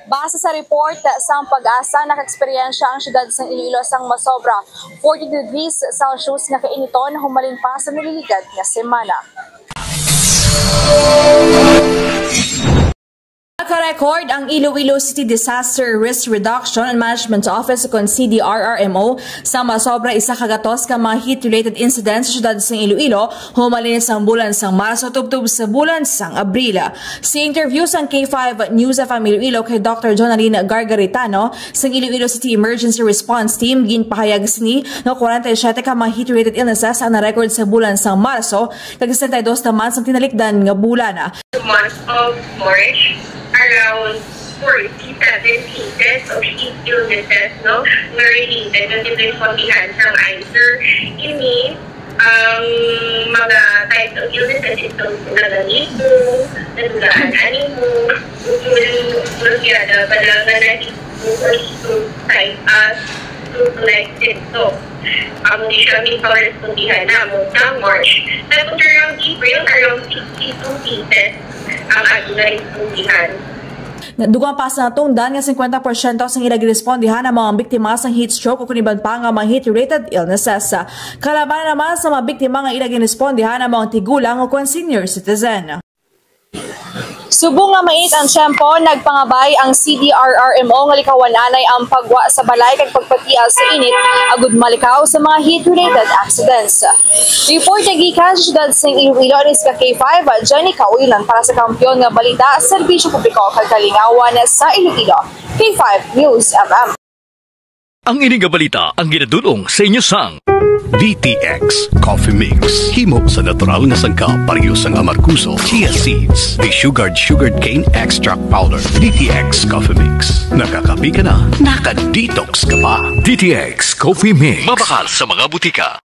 Base sa report sa Pag-asa, naka-eksperyensya ang syudad sa Iloilo sang masobra 40 degrees Celsius nga kainiton humalin pa sa nililigad nga semana. Naka-record ang Iloilo City Disaster Risk Reduction and Management Office kon CDRRMO sa masobra isa kagatos ka mga heat-related incidents sa syudad sa Iloilo humalin sa bulan sang Marso tubtub sa bulan sang Abril. Si interview sang K5 News FM Iloilo kay Dr. Jonaline Gargaritano sang Iloilo City Emergency Response Team ginpahayag sini nga 47 ka mga heat-related illnesses ang na-record sa bulan sang Marso kag 62 naman sang tinalikdan nga bulan. The month of March, around 47 cases of heat illnesses, no, na related na respondihan ng ICER. Ini mga types of illnesses itong nagaligo, nadulaan animo, ulgyada, balangan na itong type as selected. So, di siya may pa-respondihan na mo sa March. Tapos around April, around 62 cases ang respondihan. Dugang pa sa natungdan nga 50% sa ilang respondihan ang mga biktima sa heat stroke o kuniban pa nga mga heat-related illnesses. Kalaban naman sa mga biktima nga ilang respondihan ang mga tigulang o senior citizen. Subong nga mainit ang tiyempo, nagpangabay ang CDRRMO nga likawan-anay ang pagwa sa balay kag pagpatial sa init agud malikaw sa mga heat-related accidents. Report gikan sa syudad sa Iloilo ni K5 Jenny Kauilan para sa Kampiyon nga Balita, Serbisyo Publiko kag Kalingawan sa Iloilo. K5 News FM. Ang ining balita ang ginadulong sa inyo sang DTX Coffee Mix. Himo sa natural nga sangka pareho sang amarkuso, chia seeds, sugared cane extract powder. DTX Coffee Mix. Nakakapi ka na, naka-detox ka pa. DTX Coffee Mix. Mabakal sa mga butika.